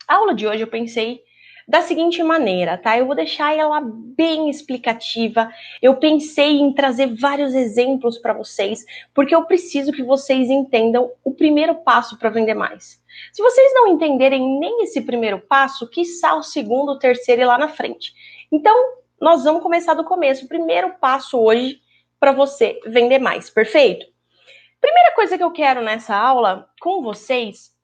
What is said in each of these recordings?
A aula de hoje eu pensei da seguinte maneira, tá? Eu vou deixar ela bem explicativa. Eu pensei em trazer vários exemplos para vocês, porque eu preciso que vocês entendam o primeiro passo para vender mais. Se vocês não entenderem nem esse primeiro passo, quiçá o segundo, o terceiro e lá na frente. Então, nós vamos começar do começo. O primeiro passo hoje para você vender mais, perfeito? Primeira coisa que eu quero nessa aula com vocês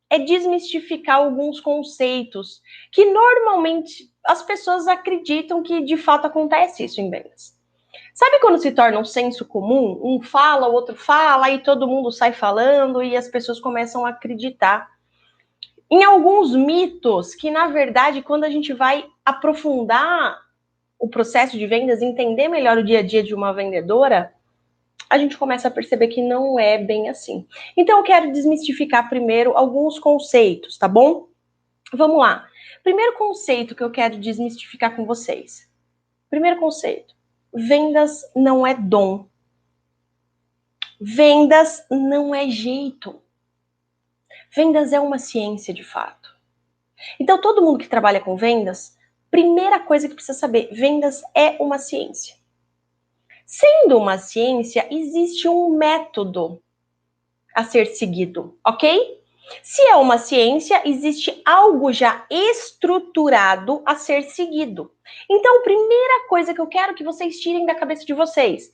é desmistificar alguns conceitos que normalmente as pessoas acreditam que de fato acontece isso em vendas. Sabe quando se torna um senso comum? Um fala, o outro fala, e todo mundo sai falando e as pessoas começam a acreditar em alguns mitos que, na verdade, quando a gente vai aprofundar o processo de vendas, entender melhor o dia a dia de uma vendedora, a gente começa a perceber que não é bem assim. Então, eu quero desmistificar primeiro alguns conceitos, tá bom? Vamos lá. Primeiro conceito que eu quero desmistificar com vocês. Primeiro conceito. Vendas não é dom. Vendas não é jeito. Vendas é uma ciência de fato. Então, todo mundo que trabalha com vendas, primeira coisa que precisa saber, vendas é uma ciência. Sendo uma ciência, existe um método a ser seguido, ok? Se é uma ciência, existe algo já estruturado a ser seguido. Então, primeira coisa que eu quero que vocês tirem da cabeça de vocês: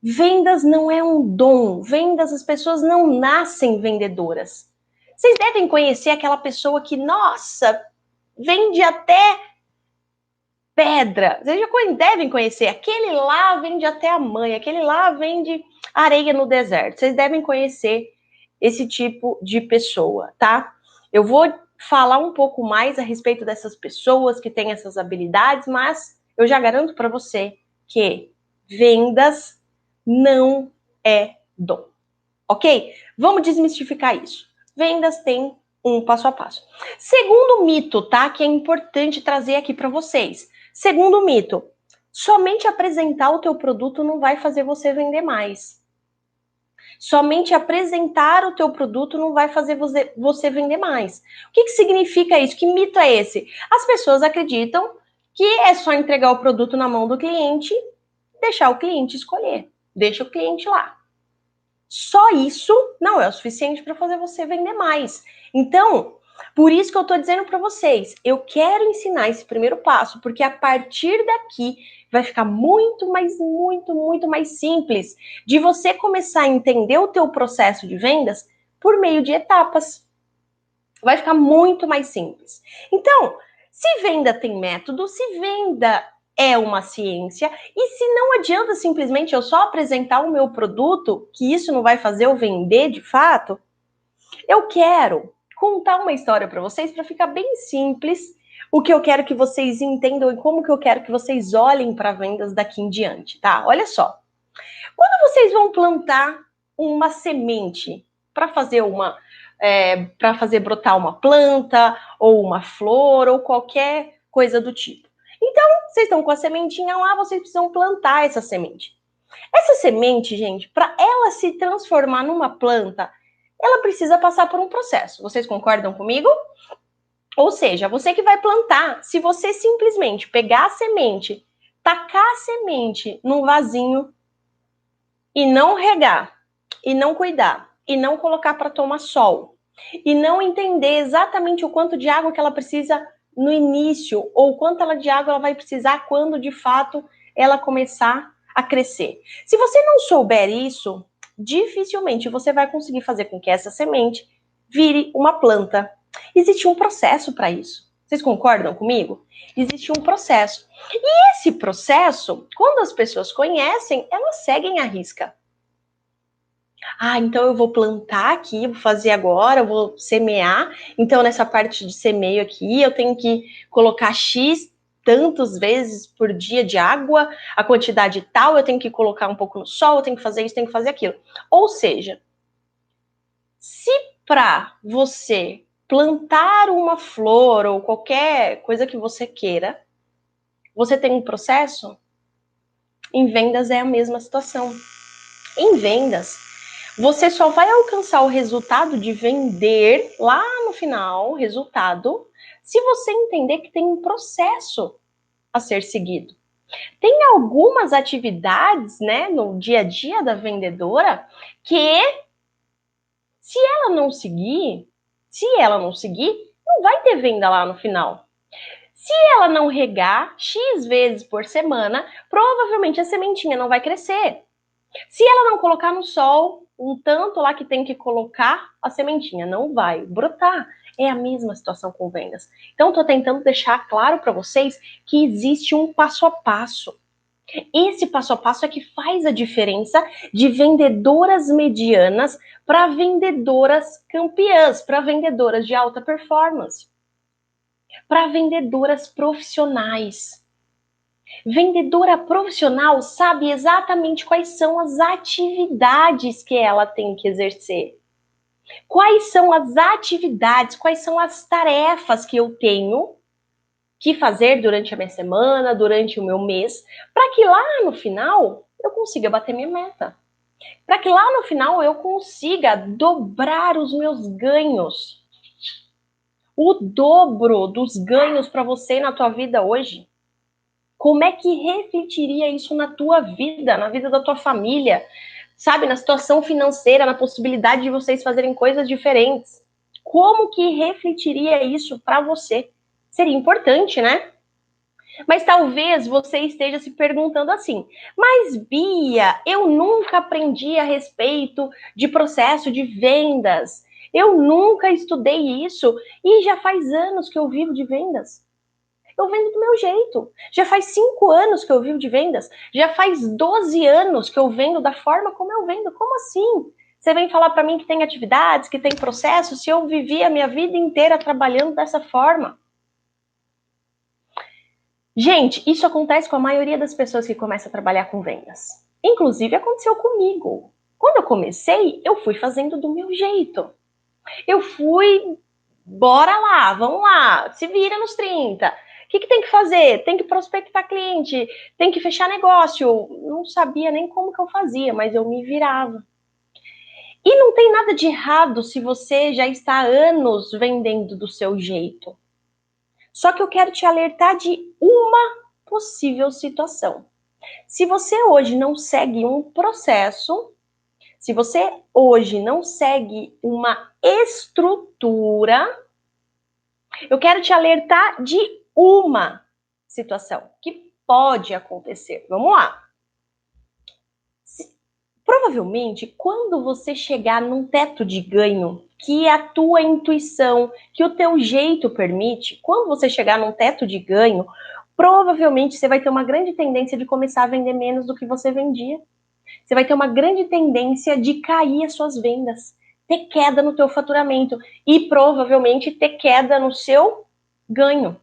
vendas não é um dom. Vendas, as pessoas não nascem vendedoras. Vocês devem conhecer aquela pessoa que, nossa, vende até pedra. Vocês já devem conhecer. Aquele lá vende até a mãe, aquele lá vende areia no deserto. Vocês devem conhecer esse tipo de pessoa, tá? Eu vou falar um pouco mais a respeito dessas pessoas que têm essas habilidades, mas eu já garanto para você que vendas não é dom, ok? Vamos desmistificar isso. Vendas tem um passo a passo. Segundo mito, tá? Que é importante trazer aqui para vocês. Segundo mito, somente apresentar o teu produto não vai fazer você vender mais. Somente apresentar o teu produto não vai fazer você vender mais. O que significa isso? Que mito é esse? As pessoas acreditam que é só entregar o produto na mão do cliente, deixar o cliente escolher. Deixa o cliente lá. Só isso não é o suficiente para fazer você vender mais. Então, por isso que eu estou dizendo para vocês, eu quero ensinar esse primeiro passo, porque a partir daqui vai ficar muito mais simples de você começar a entender o teu processo de vendas por meio de etapas. Vai ficar muito mais simples. Então, se venda tem método, se venda é uma ciência, e se não adianta simplesmente eu só apresentar o meu produto, que isso não vai fazer eu vender de fato, eu quero contar uma história para vocês para ficar bem simples o que eu quero que vocês entendam e como que eu quero que vocês olhem para vendas daqui em diante, tá? Olha só. Quando vocês vão plantar uma semente para fazer para fazer brotar uma planta ou uma flor ou qualquer coisa do tipo. Então, vocês estão com a sementinha lá, vocês precisam plantar essa semente. Essa semente, gente, para ela se transformar numa planta, ela precisa passar por um processo. Vocês concordam comigo? Ou seja, você que vai plantar, se você simplesmente pegar a semente, tacar a semente num vasinho e não regar, e não cuidar, e não colocar para tomar sol, e não entender exatamente o quanto de água que ela precisa no início, ou quanto de água ela vai precisar quando de fato ela começar a crescer. Se você não souber isso, dificilmente você vai conseguir fazer com que essa semente vire uma planta. Existe um processo para isso. Vocês concordam comigo? Existe um processo. E esse processo, quando as pessoas conhecem, elas seguem a risca. Ah, então eu vou plantar aqui, vou fazer agora, vou semear. Então, nessa parte de semeio aqui, eu tenho que colocar X tantas vezes por dia de água, a quantidade tal, eu tenho que colocar um pouco no sol, eu tenho que fazer isso, tenho que fazer aquilo. Ou seja, se para você plantar uma flor ou qualquer coisa que você queira, você tem um processo, em vendas é a mesma situação. Em vendas, Você só vai alcançar o resultado de vender lá no final, resultado, se você entender que tem um processo a ser seguido. Tem algumas atividades, né, no dia a dia da vendedora que, se ela não seguir, não vai ter venda lá no final. Se ela não regar X vezes por semana, provavelmente a sementinha não vai crescer. Se ela não colocar no sol um tanto lá que tem que colocar, a sementinha não vai brotar. É a mesma situação com vendas. Então, estou tentando deixar claro para vocês que existe um passo a passo. Esse passo a passo é que faz a diferença de vendedoras medianas para vendedoras campeãs, para vendedoras de alta performance, para vendedoras profissionais. Vendedora profissional sabe exatamente quais são as atividades que ela tem que exercer. Quais são as atividades, quais são as tarefas que eu tenho que fazer durante a minha semana, durante o meu mês, para que lá no final eu consiga bater minha meta. Para que lá no final eu consiga dobrar os meus ganhos. O dobro dos ganhos para você na tua vida hoje. Como é que refletiria isso na tua vida, na vida da tua família? Sabe, na situação financeira, na possibilidade de vocês fazerem coisas diferentes. Como que refletiria isso para você? Seria importante, né? Mas talvez você esteja se perguntando assim, mas Bia, eu nunca aprendi a respeito de processo de vendas. Eu nunca estudei isso e já faz anos que eu vivo de vendas. Eu vendo do meu jeito. Já faz 5 anos que eu vivo de vendas. Já faz 12 anos que eu vendo da forma como eu vendo. Como assim? Você vem falar para mim que tem atividades, que tem processos, se eu vivi a minha vida inteira trabalhando dessa forma. Gente, isso acontece com a maioria das pessoas que começam a trabalhar com vendas. Inclusive, aconteceu comigo. Quando eu comecei, eu fui fazendo do meu jeito. Eu fui, bora lá, vamos lá, se vira nos 30. O que tem que fazer? Tem que prospectar cliente, tem que fechar negócio. Não sabia nem como que eu fazia, mas eu me virava. E não tem nada de errado se você já está há anos vendendo do seu jeito. Só que eu quero te alertar de uma possível situação. Se você hoje não segue um processo, se você hoje não segue uma estrutura, eu quero te alertar de uma situação que pode acontecer. Vamos lá. Provavelmente, quando você chegar num teto de ganho que a tua intuição, que o teu jeito permite, quando você chegar num teto de ganho, provavelmente você vai ter uma grande tendência de começar a vender menos do que você vendia. Você vai ter uma grande tendência de cair as suas vendas, ter queda no teu faturamento e provavelmente ter queda no seu ganho.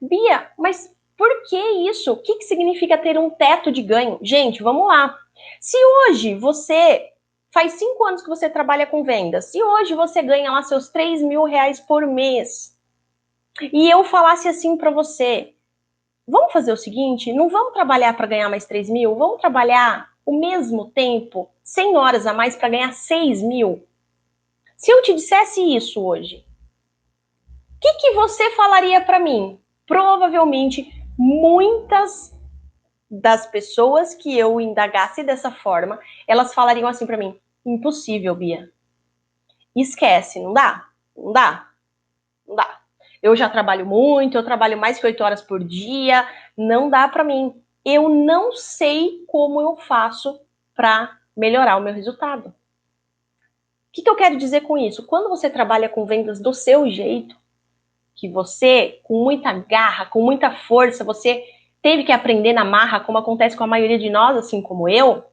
Bia, mas por que isso? O que significa ter um teto de ganho? Gente, vamos lá. Se hoje você faz 5 anos que você trabalha com vendas, se hoje você ganha lá seus 3 mil reais por mês, e eu falasse assim para você, vamos fazer o seguinte, não vamos trabalhar para ganhar mais 3 mil, vamos trabalhar o mesmo tempo, 100 horas a mais para ganhar 6 mil. Se eu te dissesse isso hoje, o que você falaria para mim? Provavelmente, muitas das pessoas que eu indagasse dessa forma, elas falariam assim para mim, impossível, Bia. Esquece, não dá, não dá, não dá. Eu já trabalho muito, eu trabalho mais que 8 horas por dia, não dá para mim. Eu não sei como eu faço para melhorar o meu resultado. O que eu quero dizer com isso? Quando você trabalha com vendas do seu jeito, que você, com muita garra, com muita força, você teve que aprender na marra, como acontece com a maioria de nós, assim como eu,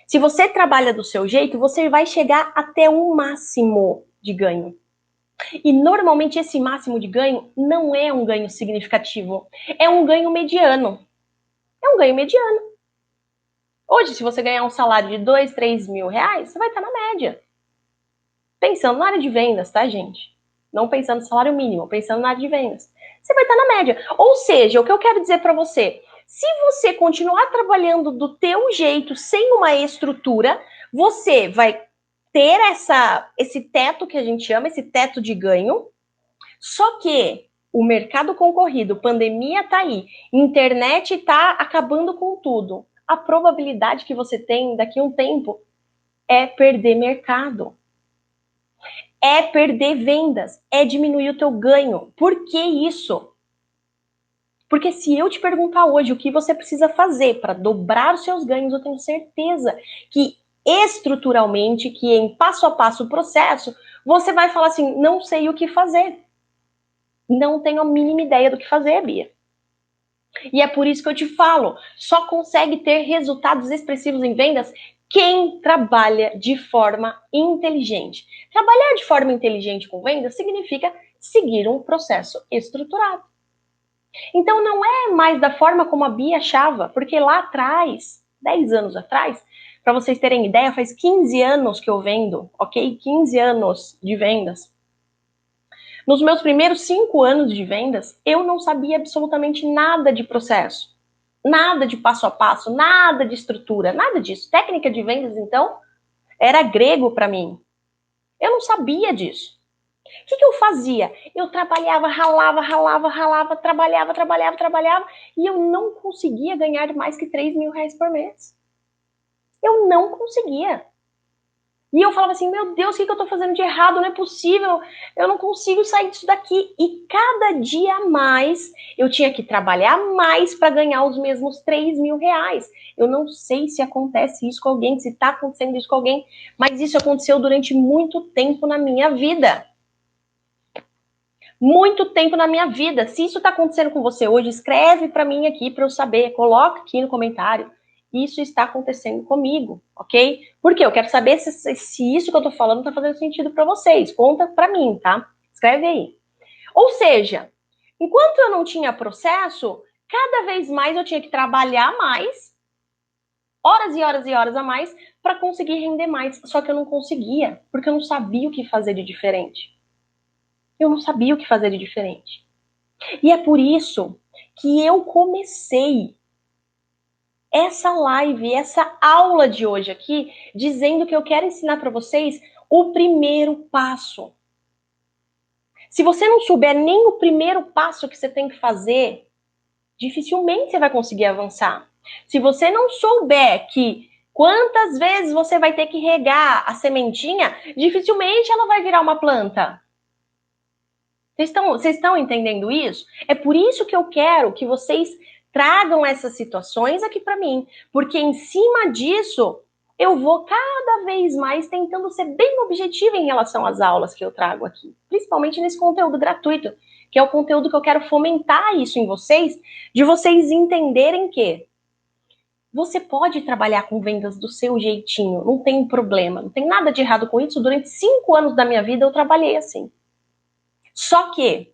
se você trabalha do seu jeito, você vai chegar até um máximo de ganho. E normalmente esse máximo de ganho não é um ganho significativo, é um ganho mediano. É um ganho mediano. Hoje, se você ganhar um salário de 2, 3 mil reais, você vai estar na média. Pensando na área de vendas, tá, gente? Não pensando no salário mínimo, pensando na área de vendas. Você vai estar na média. Ou seja, o que eu quero dizer para você, se você continuar trabalhando do teu jeito, sem uma estrutura, Você vai ter esse teto que a gente chama, esse teto de ganho, só que o mercado concorrido, pandemia tá aí, internet tá acabando com tudo. A probabilidade que você tem daqui a um tempo é perder mercado, é perder vendas, é diminuir o teu ganho. Por que isso? Porque se eu te perguntar hoje o que você precisa fazer para dobrar os seus ganhos, eu tenho certeza que estruturalmente, que em passo a passo o processo, você vai falar assim, não sei o que fazer. Não tenho a mínima ideia do que fazer, Bia. E é por isso que eu te falo, só consegue ter resultados expressivos em vendas quem trabalha de forma inteligente. Trabalhar de forma inteligente com vendas significa seguir um processo estruturado. Então não é mais da forma como a Bia achava, porque lá atrás, 10 anos atrás, para vocês terem ideia, faz 15 anos que eu vendo, ok? 15 anos de vendas. Nos meus primeiros 5 anos de vendas, eu não sabia absolutamente nada de processo, nada de passo a passo, nada de estrutura, nada disso. Técnica de vendas, então, era grego para mim. Eu não sabia disso. O que eu fazia? Eu trabalhava, ralava, trabalhava, e eu não conseguia ganhar mais que 3 mil reais por mês. Eu não conseguia. E eu falava assim, meu Deus, o que eu tô fazendo de errado? Não é possível, eu não consigo sair disso daqui. E cada dia mais, eu tinha que trabalhar mais para ganhar os mesmos 3 mil reais. Eu não sei se acontece isso com alguém, se tá acontecendo isso com alguém, mas isso aconteceu durante muito tempo na minha vida. Muito tempo na minha vida. Se isso está acontecendo com você hoje, escreve para mim aqui para eu saber. Coloca aqui no comentário. Isso está acontecendo comigo, ok? Porque eu quero saber se isso que eu tô falando está fazendo sentido para vocês. Conta para mim, tá? Escreve aí. Ou seja, enquanto eu não tinha processo, cada vez mais eu tinha que trabalhar mais, horas e horas e horas a mais, para conseguir render mais. Só que eu não conseguia, porque eu não sabia o que fazer de diferente. Eu não sabia o que fazer de diferente. E é por isso que eu comecei essa live, essa aula de hoje aqui, dizendo que eu quero ensinar para vocês o primeiro passo. Se você não souber nem o primeiro passo que você tem que fazer, dificilmente você vai conseguir avançar. Se você não souber que quantas vezes você vai ter que regar a sementinha, dificilmente ela vai virar uma planta. Vocês estão entendendo isso? É por isso que eu quero que vocês tragam essas situações aqui para mim, porque em cima disso eu vou cada vez mais tentando ser bem objetiva em relação às aulas que eu trago aqui, principalmente nesse conteúdo gratuito, que é o conteúdo que eu quero fomentar isso em vocês, de vocês entenderem que você pode trabalhar com vendas do seu jeitinho, não tem problema, não tem nada de errado com isso. Durante 5 anos da minha vida eu trabalhei assim. Só que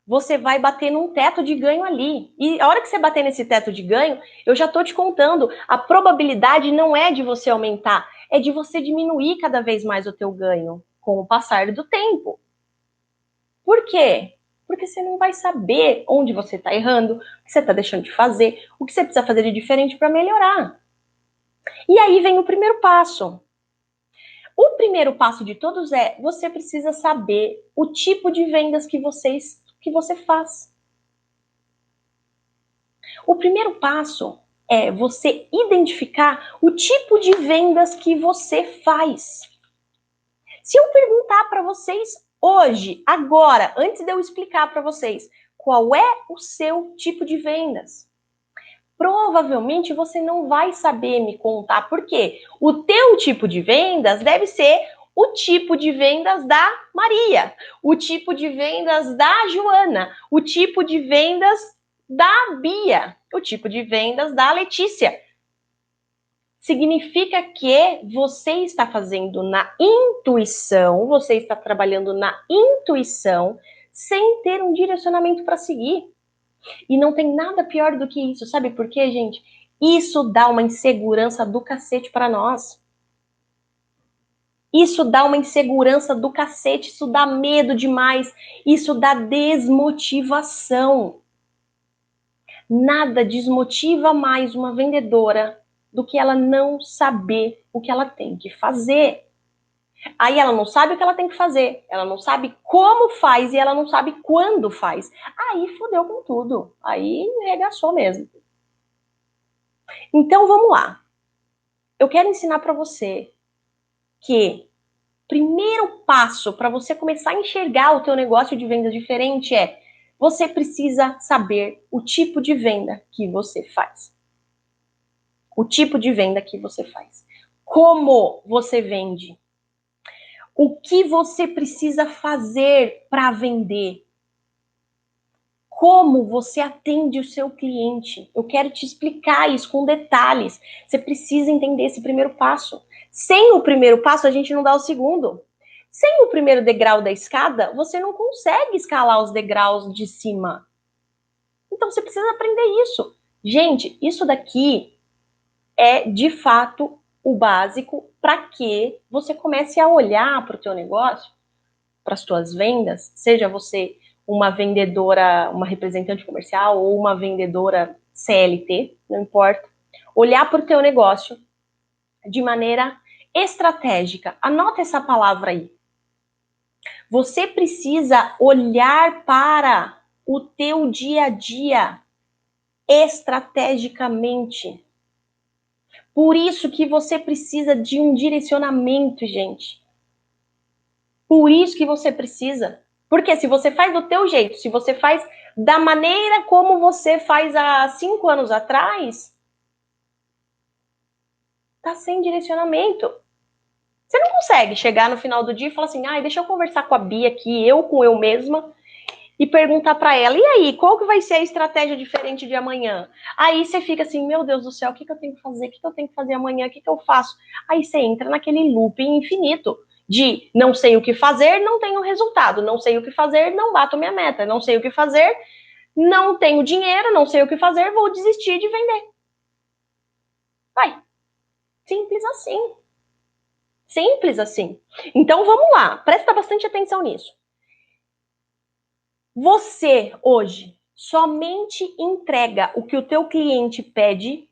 você vai bater num teto de ganho ali. E a hora que você bater nesse teto de ganho, eu já tô te contando, a probabilidade não é de você aumentar, é de você diminuir cada vez mais o teu ganho com o passar do tempo. Por quê? Porque você não vai saber onde você está errando, o que você está deixando de fazer, o que você precisa fazer de diferente para melhorar. E aí vem o primeiro passo. O primeiro passo de todos é você precisa saber o tipo de vendas que você faz. O primeiro passo é você identificar o tipo de vendas que você faz. Se eu perguntar para vocês hoje, agora, antes de eu explicar para vocês qual é o seu tipo de vendas, provavelmente você não vai saber me contar, porque o teu tipo de vendas deve ser o tipo de vendas da Maria, o tipo de vendas da Joana, o tipo de vendas da Bia, o tipo de vendas da Letícia. Significa que você está fazendo na intuição, você está trabalhando na intuição, sem ter um direcionamento para seguir. E não tem nada pior do que isso, sabe por quê, gente? Isso dá uma insegurança do cacete para nós. Isso dá uma insegurança do cacete, isso dá medo demais, isso dá desmotivação. Nada desmotiva mais uma vendedora do que ela não saber o que ela tem que fazer. Aí ela não sabe o que ela tem que fazer, ela não sabe como faz e ela não sabe quando faz. Aí fodeu com tudo, aí regaçou mesmo. Então vamos lá. Eu quero ensinar para você que primeiro passo para você começar a enxergar o teu negócio de venda diferente é você precisa saber o tipo de venda que você faz. O tipo de venda que você faz. Como você vende. O que você precisa fazer para vender. Como você atende o seu cliente. Eu quero te explicar isso com detalhes. Você precisa entender esse primeiro passo. Sem o primeiro passo, a gente não dá o segundo. Sem o primeiro degrau da escada, você não consegue escalar os degraus de cima. Então você precisa aprender isso. Gente, isso daqui é de fato o básico para que você comece a olhar para o teu negócio, para as tuas vendas, seja você uma vendedora, uma representante comercial ou uma vendedora CLT, não importa. Olhar para o teu negócio de maneira estratégica. Anota essa palavra aí. Você precisa olhar para o teu dia a dia estrategicamente. Por isso que você precisa de um direcionamento, gente. Por isso que você precisa. Porque se você faz do teu jeito, se você faz da maneira como você faz há 5 anos atrás, tá sem direcionamento. Você não consegue chegar no final do dia e falar assim, deixa eu conversar com a Bia aqui, eu com eu mesma, e perguntar para ela, e aí, qual que vai ser a estratégia diferente de amanhã? Aí você fica assim, meu Deus do céu, o que eu tenho que fazer? O que eu tenho que fazer amanhã? O que eu faço? Aí você entra naquele looping infinito de não sei o que fazer, não tenho resultado, não sei o que fazer, não bato minha meta, não sei o que fazer, não tenho dinheiro, não sei o que fazer, vou desistir de vender. Vai. Simples assim. Simples assim. Então vamos lá, presta bastante atenção nisso. Você hoje somente entrega o que o teu cliente pede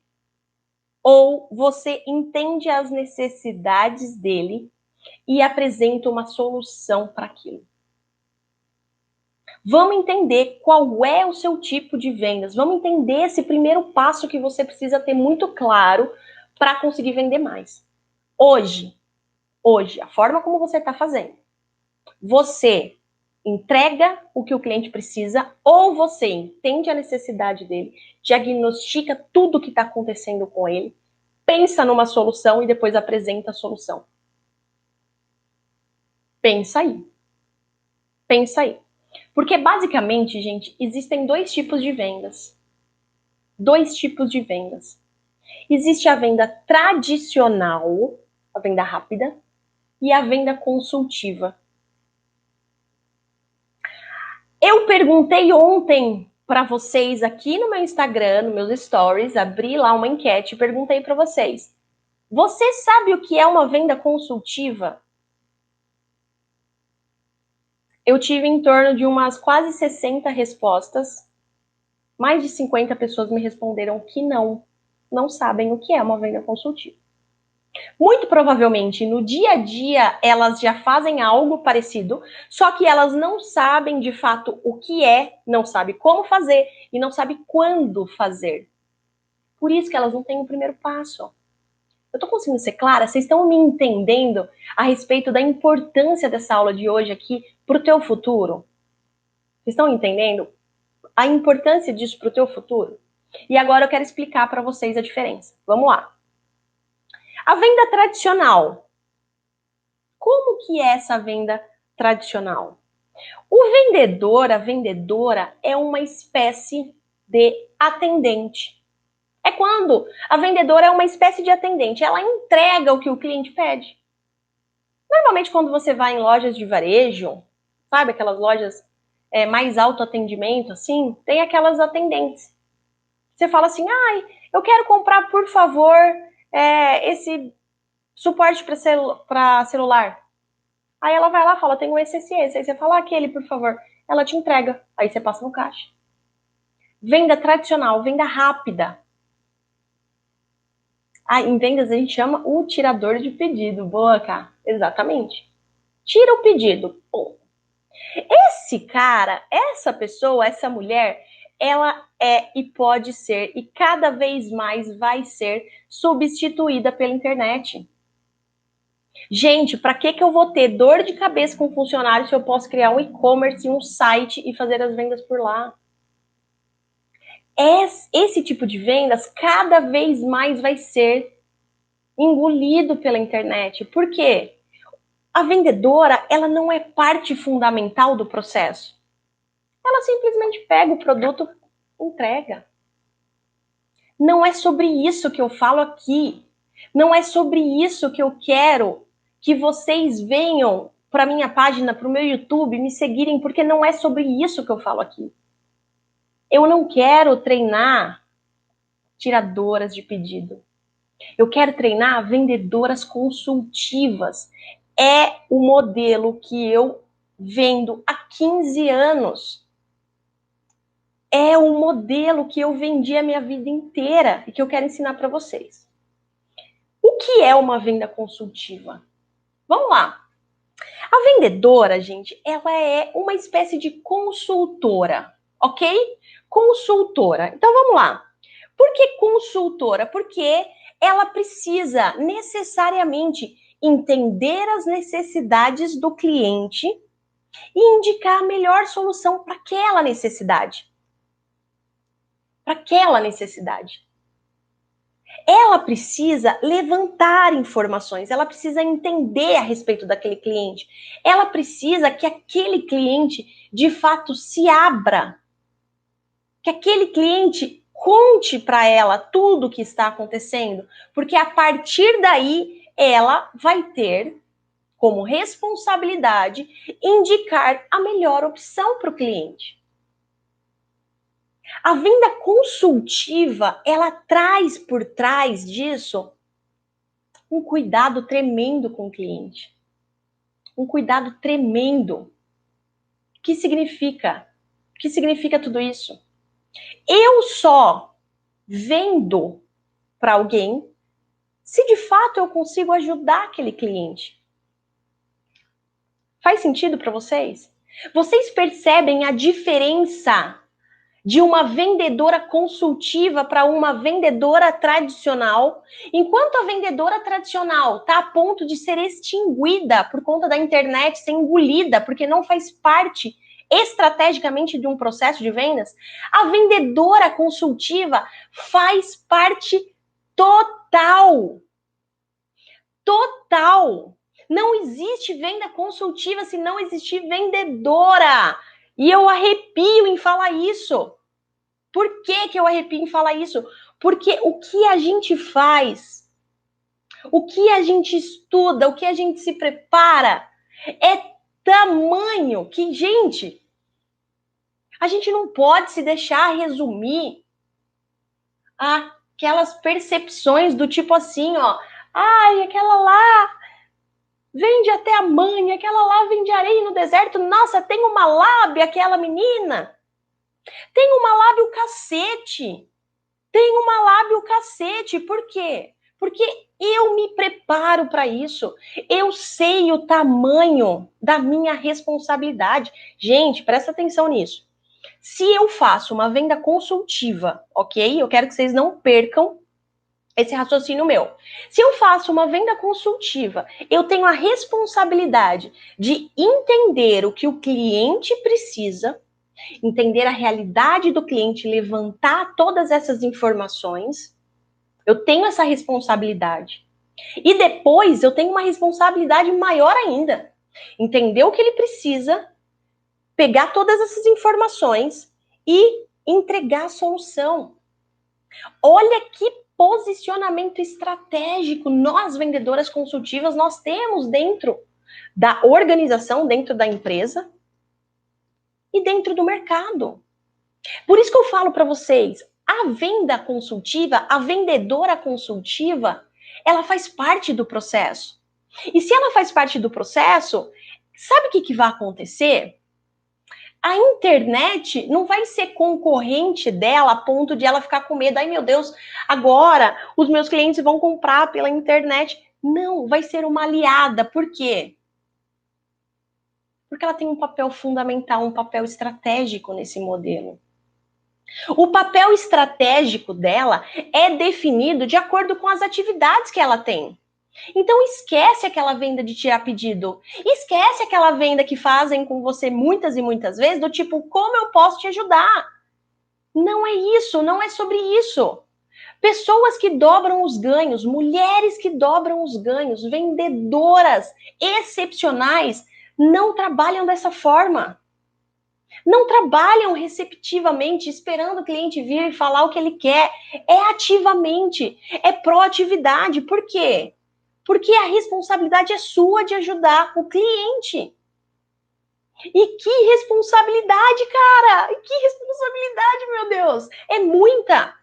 ou você entende as necessidades dele e apresenta uma solução para aquilo? Vamos entender qual é o seu tipo de vendas. Vamos entender esse primeiro passo que você precisa ter muito claro para conseguir vender mais. Hoje, a forma como você está fazendo, você entrega o que o cliente precisa ou você entende a necessidade dele, diagnostica tudo o que está acontecendo com ele, pensa numa solução e depois apresenta a solução. Pensa aí. Pensa aí. Porque basicamente, gente, existem dois tipos de vendas. Dois tipos de vendas. Existe a venda tradicional, a venda rápida, e a venda consultiva. Eu perguntei ontem para vocês aqui no meu Instagram, nos meus stories, abri lá uma enquete e perguntei para vocês. Você sabe o que é uma venda consultiva? Eu tive em torno de umas quase 60 respostas. Mais de 50 pessoas me responderam que não sabem o que é uma venda consultiva. Muito provavelmente no dia a dia elas já fazem algo parecido, só que elas não sabem de fato o que é, não sabem como fazer e não sabem quando fazer. Por isso que elas não têm o primeiro passo. Eu tô conseguindo ser clara? Vocês estão me entendendo a respeito da importância dessa aula de hoje aqui pro teu futuro? Vocês estão entendendo a importância disso pro teu futuro? E agora eu quero explicar para vocês a diferença. Vamos lá. A venda tradicional. Como que é essa venda tradicional? O vendedor, a vendedora, é uma espécie de atendente. É quando a vendedora é uma espécie de atendente. Ela entrega o que o cliente pede. Normalmente, quando você vai em lojas de varejo, sabe aquelas lojas mais alto atendimento, assim, tem aquelas atendentes. Você fala assim, eu quero comprar, por favor, esse suporte para celular. Aí ela vai lá e fala, tem esse. Aí você fala, aquele, por favor. Ela te entrega. Aí você passa no caixa. Venda tradicional, venda rápida. Ah, em vendas a gente chama o tirador de pedido. Boa, cá. Exatamente. Tira o pedido. Pô. Esse cara, essa pessoa, essa mulher, ela é e pode ser, e cada vez mais vai ser substituída pela internet. Gente, para que eu vou ter dor de cabeça com funcionário se eu posso criar um e-commerce, um site e fazer as vendas por lá? Esse tipo de vendas cada vez mais vai ser engolido pela internet. Por quê? A vendedora, ela não é parte fundamental do processo. Ela simplesmente pega o produto, entrega. Não é sobre isso que eu falo aqui. Não é sobre isso que eu quero que vocês venham para minha página, para o meu YouTube, me seguirem, porque não é sobre isso que eu falo aqui. Eu não quero treinar tiradoras de pedido. Eu quero treinar vendedoras consultivas. É o modelo que eu vendo há 15 anos. É o modelo que eu vendi a minha vida inteira e que eu quero ensinar para vocês. O que é uma venda consultiva? Vamos lá. A vendedora, gente, ela é uma espécie de consultora, ok? Consultora. Então vamos lá. Por que consultora? Porque ela precisa necessariamente entender as necessidades do cliente e indicar a melhor solução para aquela necessidade. Para aquela necessidade. Ela precisa levantar informações, ela precisa entender a respeito daquele cliente, ela precisa que aquele cliente de fato se abra, que aquele cliente conte para ela tudo o que está acontecendo, porque a partir daí ela vai ter como responsabilidade indicar a melhor opção para o cliente. A venda consultiva, ela traz por trás disso um cuidado tremendo com o cliente. Um cuidado tremendo. O que significa? O que significa tudo isso? Eu só vendo para alguém se de fato eu consigo ajudar aquele cliente. Faz sentido para vocês? Vocês percebem a diferença de uma vendedora consultiva para uma vendedora tradicional, enquanto a vendedora tradicional está a ponto de ser extinguida por conta da internet, ser engolida, porque não faz parte estrategicamente de um processo de vendas, a vendedora consultiva faz parte total. Total. Não existe venda consultiva se não existir vendedora. E eu arrepio em falar isso. Por que eu arrepio em falar isso? Porque o que a gente faz, o que a gente estuda, o que a gente se prepara, é tamanho que, gente, a gente não pode se deixar resumir aquelas percepções do tipo assim, ó, ai, aquela lá vende até a mãe, aquela lá vende areia no deserto, nossa, tem uma lábia aquela menina. Tem uma lábia o cacete. Tem uma lábia o cacete. Por quê? Porque eu me preparo para isso. Eu sei o tamanho da minha responsabilidade. Gente, presta atenção nisso. Se eu faço uma venda consultiva, ok? Eu quero que vocês não percam esse raciocínio meu. Se eu faço uma venda consultiva, eu tenho a responsabilidade de entender o que o cliente precisa, entender a realidade do cliente, levantar todas essas informações. Eu tenho essa responsabilidade. E depois eu tenho uma responsabilidade maior ainda. Entender o que ele precisa, pegar todas essas informações e entregar a solução. Olha que posicionamento estratégico nós, vendedoras consultivas, nós temos dentro da organização, dentro da empresa e dentro do mercado. Por isso que eu falo para vocês, a venda consultiva, a vendedora consultiva, ela faz parte do processo. E se ela faz parte do processo, sabe o que vai acontecer? A internet não vai ser concorrente dela a ponto de ela ficar com medo. Ai, meu Deus, agora os meus clientes vão comprar pela internet. Não, vai ser uma aliada. Por quê? Porque ela tem um papel fundamental, um papel estratégico nesse modelo. O papel estratégico dela é definido de acordo com as atividades que ela tem. Então esquece aquela venda de tirar pedido. Esquece aquela venda que fazem com você muitas e muitas vezes, do tipo, como eu posso te ajudar? Não é isso, não é sobre isso. Pessoas que dobram os ganhos, mulheres que dobram os ganhos, vendedoras excepcionais, não trabalham dessa forma. Não trabalham receptivamente, esperando o cliente vir e falar o que ele quer. É ativamente, é proatividade. Por quê? Porque a responsabilidade é sua de ajudar o cliente. E que responsabilidade, cara! Que responsabilidade, meu Deus! É muita!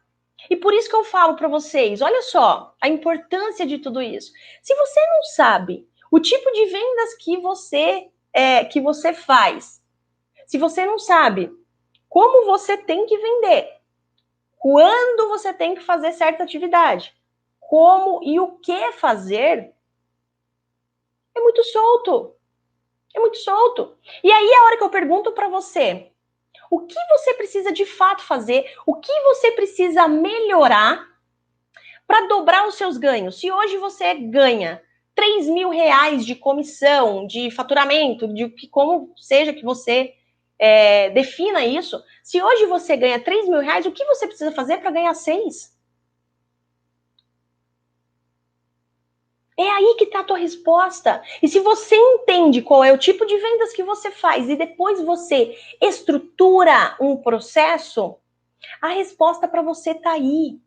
E por isso que eu falo para vocês, olha só, a importância de tudo isso. Se você não sabe o tipo de vendas que você faz, se você não sabe como você tem que vender, quando você tem que fazer certa atividade, como e o que fazer, é muito solto. É muito solto. E aí a hora que eu pergunto para você, o que você precisa de fato fazer, o que você precisa melhorar para dobrar os seus ganhos? Se hoje você ganha R$ 3.000 de comissão, de faturamento, de como seja que você defina isso, se hoje você ganha R$ 3.000, o que você precisa fazer para ganhar 6? É aí que está a tua resposta. E se você entende qual é o tipo de vendas que você faz e depois você estrutura um processo, a resposta para você está aí.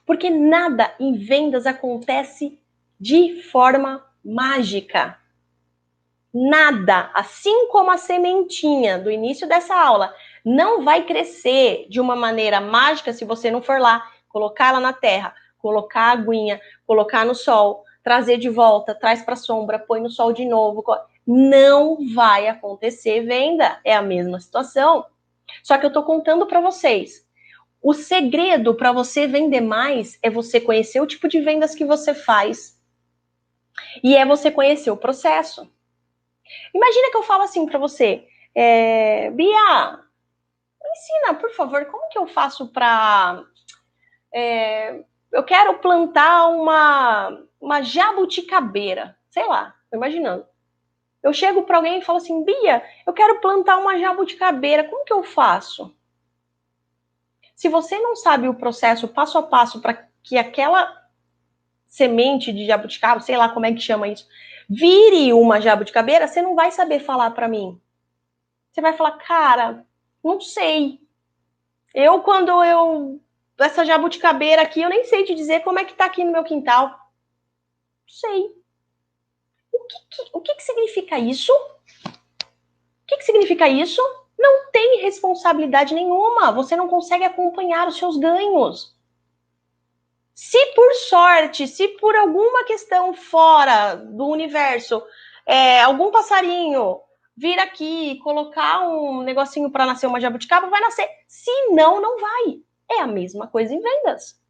Porque nada em vendas acontece de forma mágica. Nada, assim como a sementinha do início dessa aula, não vai crescer de uma maneira mágica se você não for lá, colocar ela na terra, colocar a aguinha, colocar no sol, trazer de volta, traz para a sombra, põe no sol de novo. Não vai acontecer venda. É a mesma situação. Só que eu estou contando para vocês. O segredo para você vender mais é você conhecer o tipo de vendas que você faz e é você conhecer o processo. Imagina que eu falo assim para você, Bia, me ensina, por favor, como que eu faço para... eu quero plantar uma jabuticabeira, sei lá, tô imaginando. Eu chego para alguém e falo assim, Bia, eu quero plantar uma jabuticabeira, como que eu faço? Se você não sabe o processo passo a passo para que aquela semente de jabuticaba, sei lá como é que chama isso, vire uma jabuticabeira, você não vai saber falar para mim. Você vai falar, cara, não sei. Essa jabuticabeira aqui, eu nem sei te dizer como é que tá aqui no meu quintal. Não sei. O que significa isso? O que significa isso? Não tem responsabilidade nenhuma. Você não consegue acompanhar os seus ganhos. Se por sorte, se por alguma questão fora do universo, algum passarinho vir aqui colocar um negocinho para nascer uma jabuticaba, vai nascer. Se não, não vai. É a mesma coisa em vendas.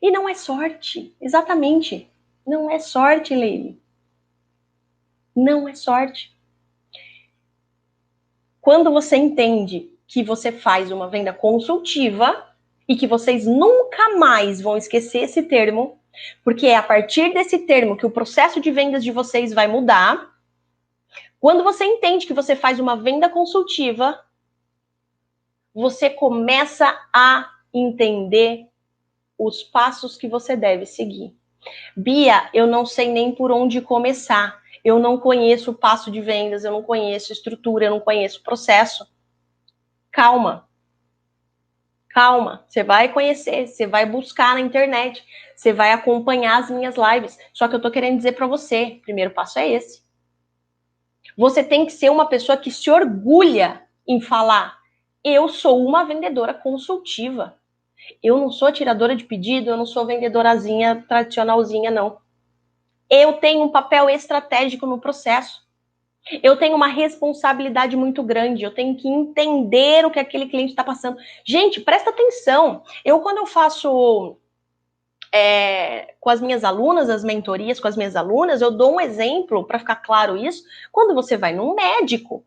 E não é sorte, exatamente. Não é sorte, Leile. Não é sorte. Quando você entende que você faz uma venda consultiva e que vocês nunca mais vão esquecer esse termo, porque é a partir desse termo que o processo de vendas de vocês vai mudar. Quando você entende que você faz uma venda consultiva, você começa a entender os passos que você deve seguir. Bia, eu não sei nem por onde começar. Eu não conheço o passo de vendas, eu não conheço estrutura, eu não conheço processo. Calma. Calma. Você vai conhecer, você vai buscar na internet, você vai acompanhar as minhas lives. Só que eu tô querendo dizer para você, o primeiro passo é esse. Você tem que ser uma pessoa que se orgulha em falar: eu sou uma vendedora consultiva. Eu não sou tiradora de pedido, eu não sou vendedorazinha tradicionalzinha, não. Eu tenho um papel estratégico no processo. Eu tenho uma responsabilidade muito grande, eu tenho que entender o que aquele cliente está passando. Gente, presta atenção. Quando eu faço com as minhas alunas, as mentorias com as minhas alunas, eu dou um exemplo para ficar claro isso. Quando você vai num médico,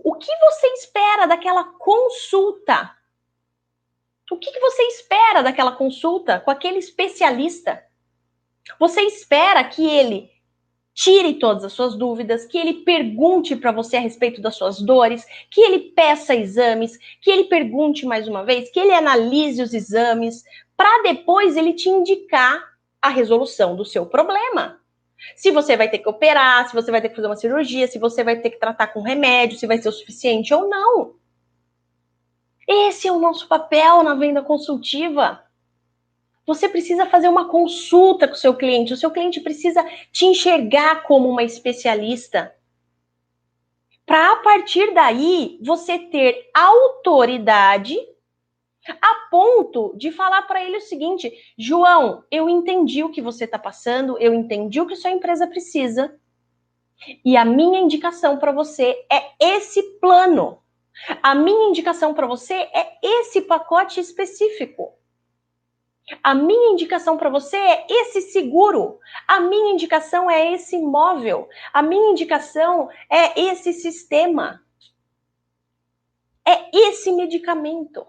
o que você espera daquela consulta? O que você espera daquela consulta com aquele especialista? Você espera que ele tire todas as suas dúvidas, que ele pergunte para você a respeito das suas dores, que ele peça exames, que ele pergunte mais uma vez, que ele analise os exames, para depois ele te indicar a resolução do seu problema. Se você vai ter que operar, se você vai ter que fazer uma cirurgia, se você vai ter que tratar com remédio, se vai ser o suficiente ou não. Esse é o nosso papel na venda consultiva. Você precisa fazer uma consulta com o seu cliente precisa te enxergar como uma especialista. Para a partir daí, você ter autoridade a ponto de falar para ele o seguinte: João, eu entendi o que você está passando, eu entendi o que sua empresa precisa, e a minha indicação para você é esse plano. A minha indicação para você é esse pacote específico. A minha indicação para você é esse seguro. A minha indicação é esse imóvel. A minha indicação é esse sistema. É esse medicamento.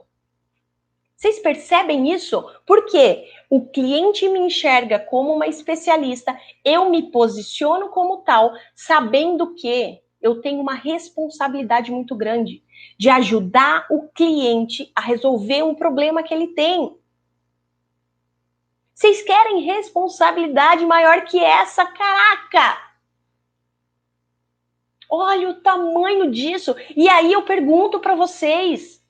Vocês percebem isso? Porque o cliente me enxerga como uma especialista, eu me posiciono como tal, sabendo que eu tenho uma responsabilidade muito grande de ajudar o cliente a resolver um problema que ele tem. Vocês querem responsabilidade maior que essa? Caraca! Olha o tamanho disso. E aí eu pergunto para vocês.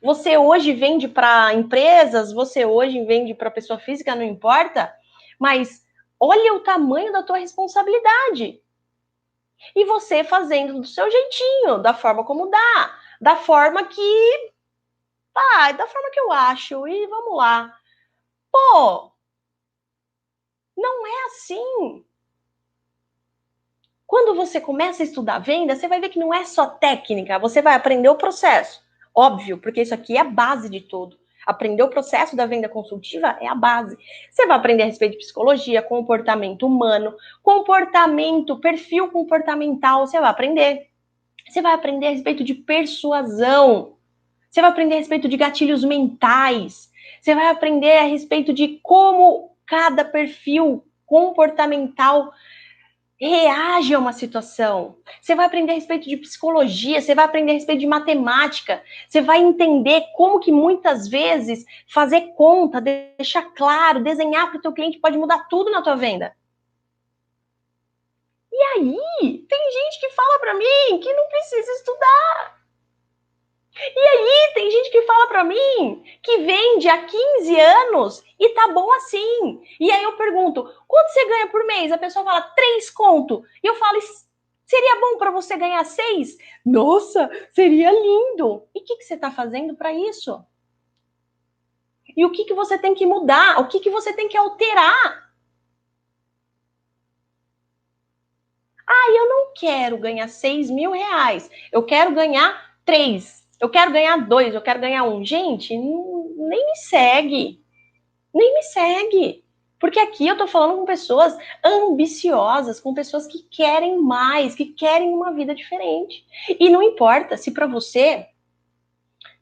Você hoje vende para empresas, você hoje vende para pessoa física, não importa, mas olha o tamanho da tua responsabilidade. E você fazendo do seu jeitinho, da forma como dá, da forma que da forma que eu acho, e vamos lá. Pô, não é assim. Quando você começa a estudar venda, você vai ver que não é só técnica, você vai aprender o processo. Óbvio, porque isso aqui é a base de tudo. Aprender o processo da venda consultiva é a base. Você vai aprender a respeito de psicologia, comportamento humano, perfil comportamental, você vai aprender. Você vai aprender a respeito de persuasão. Você vai aprender a respeito de gatilhos mentais. Você vai aprender a respeito de como cada perfil comportamental reage a uma situação. Você vai aprender a respeito de psicologia, você vai aprender a respeito de matemática, você vai entender como que muitas vezes fazer conta, deixar claro, desenhar para o teu cliente pode mudar tudo na tua venda. E aí, tem gente que fala para mim que não precisa estudar. E aí, tem gente que fala para mim que vende há 15 anos e tá bom assim. E aí eu pergunto, quanto você ganha por mês? A pessoa fala, 3 conto. E eu falo, seria bom para você ganhar 6? Nossa, seria lindo. E o que você tá fazendo para isso? E o que você tem que mudar? O que você tem que alterar? Eu não quero ganhar 6 mil reais. Eu quero ganhar 3. Eu quero ganhar 2. Eu quero ganhar 1. Gente, nem me segue. Nem me segue. Porque aqui eu tô falando com pessoas ambiciosas, com pessoas que querem mais, que querem uma vida diferente. E não importa se para você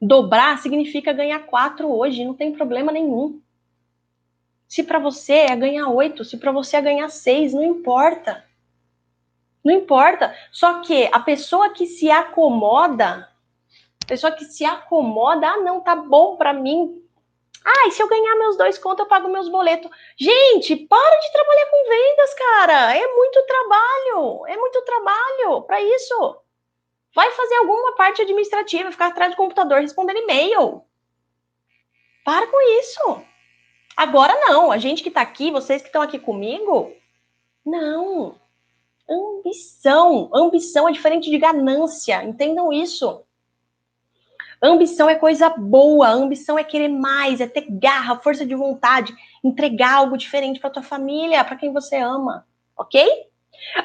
dobrar significa ganhar 4 hoje, não tem problema nenhum. Se para você é ganhar 8, se para você é ganhar 6, não importa. Não importa. Só que a pessoa que se acomoda, não, tá bom para mim. E se eu ganhar meus 2 contos, eu pago meus boletos. Gente, para de trabalhar com vendas, cara. É muito trabalho para isso. Vai fazer alguma parte administrativa, ficar atrás do computador respondendo e-mail. Para com isso. Agora não, a gente que tá aqui, vocês que estão aqui comigo, não. Ambição é diferente de ganância, entendam isso. Ambição é coisa boa, ambição é querer mais, é ter garra, força de vontade, entregar algo diferente para tua família, para quem você ama, ok?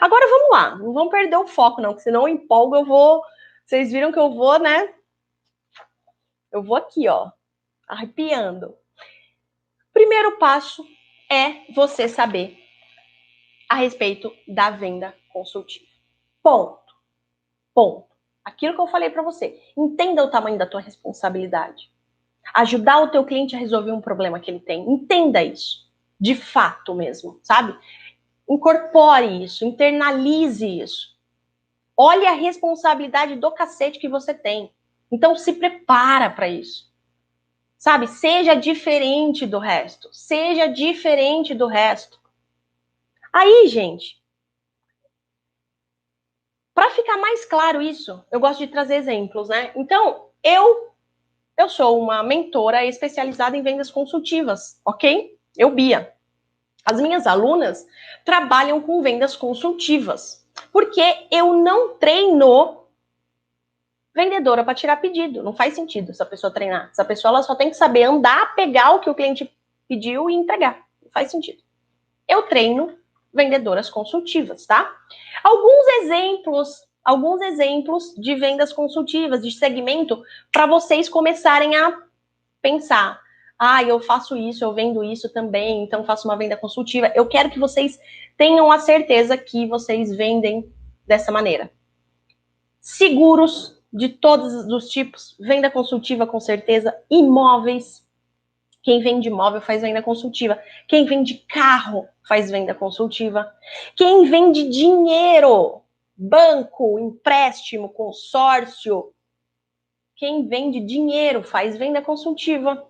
Agora vamos lá, não vamos perder o foco não, porque senão eu empolgo, eu vou... Vocês viram que eu vou, né? Eu vou aqui, ó, arrepiando. Primeiro passo é você saber a respeito da venda consultiva. Ponto. Ponto. Aquilo que eu falei para você. Entenda o tamanho da tua responsabilidade. Ajudar o teu cliente a resolver um problema que ele tem. Entenda isso. De fato mesmo, sabe? Incorpore isso, internalize isso. Olhe a responsabilidade do cacete que você tem. Então se prepara para isso. Sabe? Seja diferente do resto. Seja diferente do resto. Aí, gente, para ficar mais claro isso, eu gosto de trazer exemplos, né? Então, eu sou uma mentora especializada em vendas consultivas, ok? Eu, Bia. As minhas alunas trabalham com vendas consultivas, porque eu não treino vendedora para tirar pedido. Não faz sentido essa pessoa treinar. Essa pessoa ela só tem que saber andar, pegar o que o cliente pediu e entregar. Não faz sentido. Eu treino vendedoras consultivas, tá? Alguns exemplos de vendas consultivas, de segmento, para vocês começarem a pensar. Ah, eu faço isso, eu vendo isso também, então faço uma venda consultiva. Eu quero que vocês tenham a certeza que vocês vendem dessa maneira. Seguros de todos os tipos, venda consultiva com certeza, imóveis. Quem vende imóvel faz venda consultiva. Quem vende carro faz venda consultiva. Quem vende dinheiro, banco, empréstimo, consórcio. Quem vende dinheiro faz venda consultiva.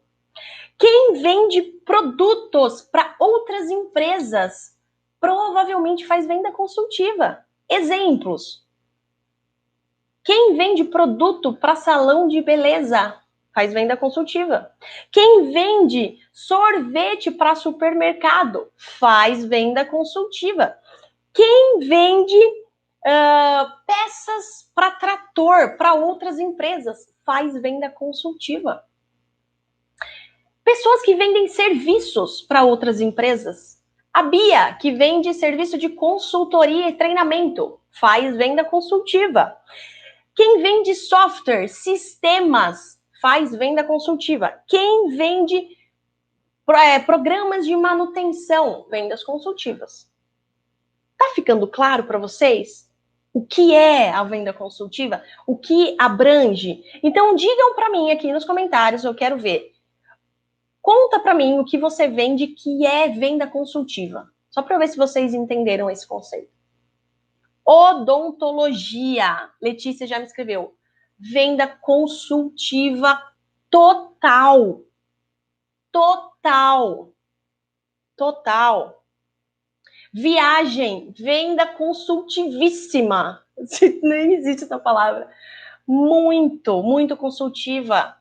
Quem vende produtos para outras empresas provavelmente faz venda consultiva. Exemplos. Quem vende produto para salão de beleza faz venda consultiva. Quem vende sorvete para supermercado faz venda consultiva. Quem vende peças para trator para outras empresas faz venda consultiva. Pessoas que vendem serviços para outras empresas. A Bia, que vende serviço de consultoria e treinamento, faz venda consultiva. Quem vende software, sistemas, faz venda consultiva. Quem vende programas de manutenção, vendas consultivas. Tá ficando claro para vocês o que é a venda consultiva? O que abrange? Então digam para mim aqui nos comentários, eu quero ver. Conta para mim o que você vende que é venda consultiva. Só para ver se vocês entenderam esse conceito. Odontologia. Letícia já me escreveu. Venda consultiva total. Total. Total. Viagem. Venda consultivíssima. Nem existe essa palavra. Muito, muito consultiva.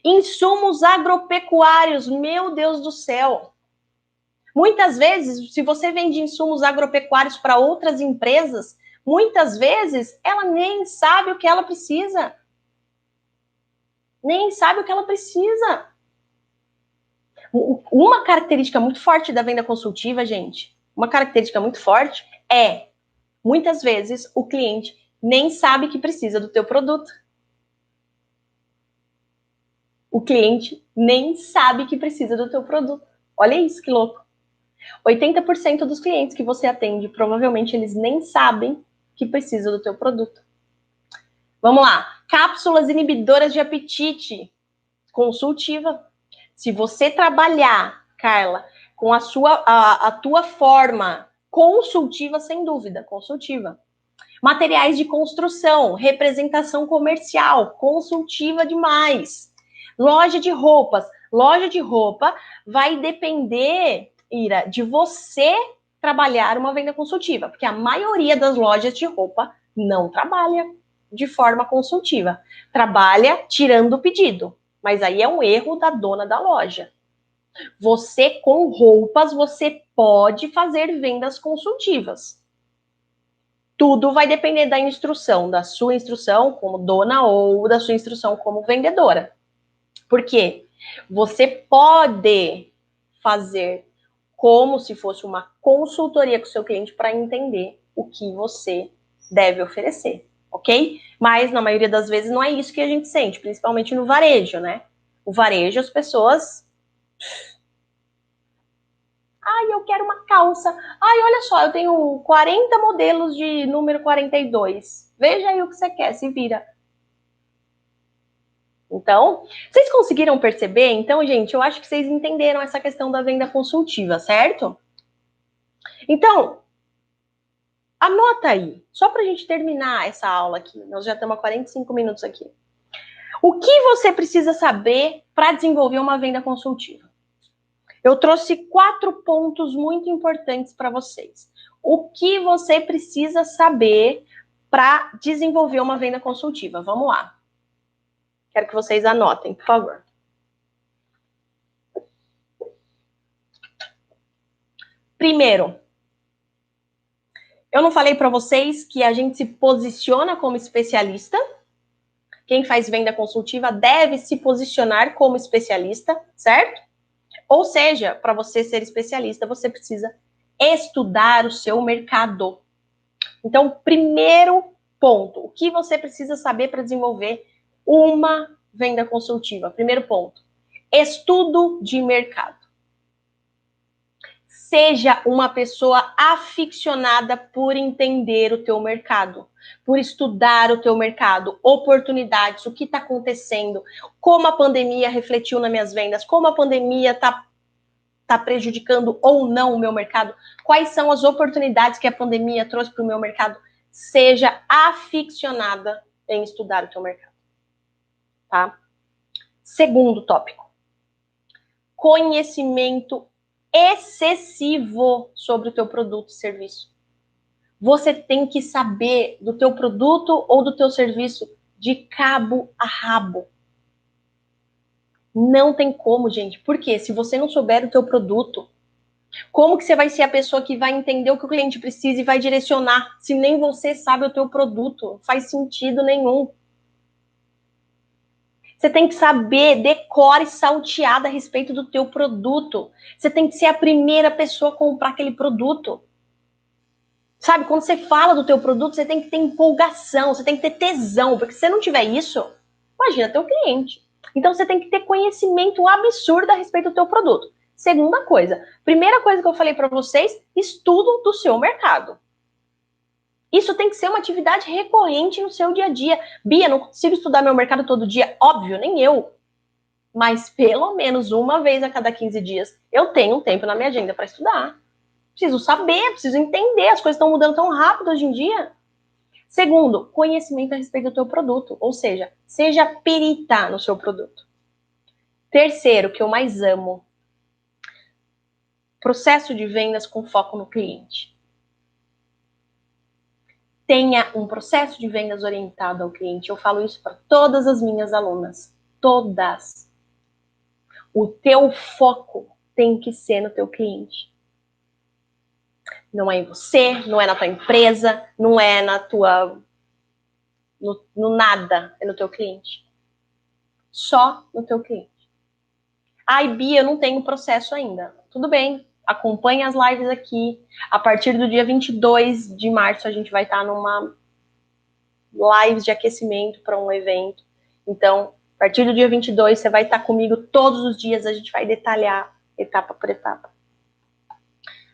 Insumos agropecuários. Meu Deus do céu. Muitas vezes, se você vende insumos agropecuários para outras empresas, muitas vezes ela nem sabe o que ela precisa. Nem sabe o que ela precisa. Uma característica muito forte da venda consultiva, gente, uma característica muito forte é, muitas vezes, o cliente nem sabe que precisa do teu produto. O cliente nem sabe que precisa do teu produto. Olha isso, que louco. 80% dos clientes que você atende, provavelmente eles nem sabem que precisa do teu produto. Vamos lá. Cápsulas inibidoras de apetite. Consultiva. Se você trabalhar, Carla, com a tua forma consultiva, sem dúvida, consultiva. Materiais de construção, representação comercial, consultiva demais. Loja de roupas. Loja de roupa vai depender, Ira, de você trabalhar uma venda consultiva, porque a maioria das lojas de roupa não trabalha de forma consultiva. Trabalha tirando o pedido, mas aí é um erro da dona da loja. Você, com roupas, você pode fazer vendas consultivas. Tudo vai depender da instrução, da sua instrução como dona ou da sua instrução como vendedora. Por quê? Você pode fazer como se fosse uma consultoria com o seu cliente para entender o que você deve oferecer, ok? Mas na maioria das vezes não é isso que a gente sente, principalmente no varejo, né? O varejo, as pessoas... Ai, eu quero uma calça. Ai, olha só, eu tenho 40 modelos de número 42. Veja aí o que você quer, se vira. Então, vocês conseguiram perceber? Então, gente, eu acho que vocês entenderam essa questão da venda consultiva, certo? Então, anota aí, só para a gente terminar essa aula aqui. Nós já estamos há 45 minutos aqui. O que você precisa saber para desenvolver uma venda consultiva? Eu trouxe 4 pontos muito importantes para vocês. O que você precisa saber para desenvolver uma venda consultiva? Vamos lá. Quero que vocês anotem, por favor. Primeiro, eu não falei para vocês que a gente se posiciona como especialista. Quem faz venda consultiva deve se posicionar como especialista, certo? Ou seja, para você ser especialista, você precisa estudar o seu mercado. Então, primeiro ponto, o que você precisa saber para desenvolver uma venda consultiva? Primeiro ponto, estudo de mercado. Seja uma pessoa aficionada por entender o teu mercado, por estudar o teu mercado, oportunidades, o que está acontecendo, como a pandemia refletiu nas minhas vendas, como a pandemia está prejudicando ou não o meu mercado, quais são as oportunidades que a pandemia trouxe para o meu mercado. Seja aficionada em estudar o teu mercado, tá? Segundo tópico, conhecimento excessivo sobre o teu produto e serviço. Você tem que saber do teu produto ou do teu serviço de cabo a rabo. Não tem como, gente. Por quê? Se você não souber o teu produto, como que você vai ser a pessoa que vai entender o que o cliente precisa e vai direcionar, se nem você sabe o teu produto? Não faz sentido nenhum. Você tem que saber, decora e salteada a respeito do teu produto. Você tem que ser a primeira pessoa a comprar aquele produto. Sabe, quando você fala do teu produto, você tem que ter empolgação, você tem que ter tesão, porque se você não tiver isso, imagina teu cliente. Então você tem que ter conhecimento absurdo a respeito do teu produto. Segunda coisa, primeira coisa que eu falei para vocês, estudo do seu mercado. Isso tem que ser uma atividade recorrente no seu dia a dia. Bia, não consigo estudar meu mercado todo dia? Óbvio, nem eu. Mas pelo menos uma vez a cada 15 dias eu tenho um tempo na minha agenda para estudar. Preciso saber, preciso entender. As coisas estão mudando tão rápido hoje em dia. Segundo, conhecimento a respeito do teu produto. Ou seja, seja perita no seu produto. Terceiro, que eu mais amo. Processo de vendas com foco no cliente. Tenha um processo de vendas orientado ao cliente. Eu falo isso para todas as minhas alunas. Todas. O teu foco tem que ser no teu cliente. Não é em você, não é na tua empresa, não é na tua... No nada, é no teu cliente. Só no teu cliente. Ai, Bia, eu não tenho processo ainda. Tudo bem, acompanhe as lives aqui. A partir do dia 22 de março, a gente vai estar numa live de aquecimento para um evento. Então, a partir do dia 22, você vai estar comigo todos os dias. A gente vai detalhar etapa por etapa.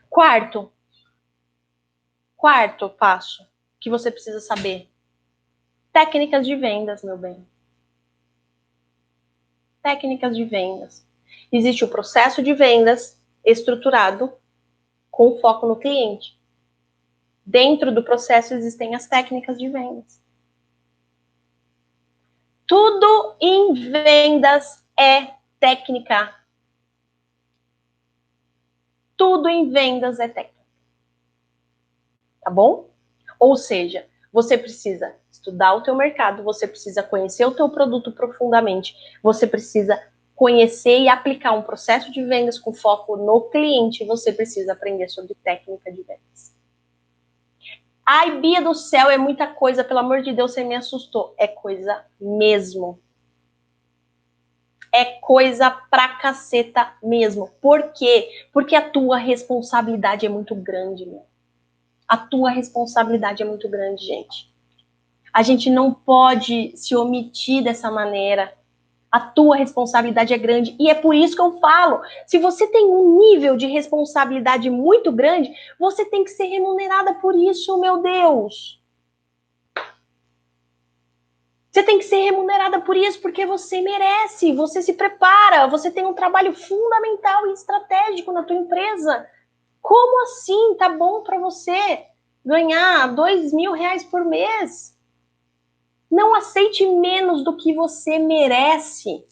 Quarto passo que você precisa saber. Técnicas de vendas, meu bem. Técnicas de vendas. Existe o processo de vendas estruturado com foco no cliente. Dentro do processo existem as técnicas de vendas. Tudo em vendas é técnica. Tudo em vendas é técnica. Tá bom? Ou seja, você precisa estudar o teu mercado, você precisa conhecer o teu produto profundamente, você precisa conhecer e aplicar um processo de vendas com foco no cliente, você precisa aprender sobre técnica de vendas. Ai, Bia do céu, é muita coisa, pelo amor de Deus, você me assustou. É coisa mesmo. É coisa pra caceta mesmo. Por quê? Porque a tua responsabilidade é muito grande, meu. A tua responsabilidade é muito grande, gente. A gente não pode se omitir dessa maneira. A tua responsabilidade é grande. E é por isso que eu falo, se você tem um nível de responsabilidade muito grande, você tem que ser remunerada por isso, meu Deus. Você tem que ser remunerada por isso, porque você merece, você se prepara, você tem um trabalho fundamental e estratégico na tua empresa. Como assim? Tá bom para você ganhar R$ 2.000 por mês? Não aceite menos do que você merece.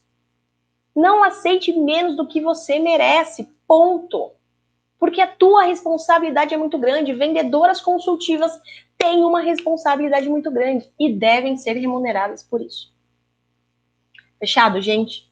Não aceite menos do que você merece, ponto. Porque a tua responsabilidade é muito grande. Vendedoras consultivas têm uma responsabilidade muito grande e devem ser remuneradas por isso. Fechado, gente?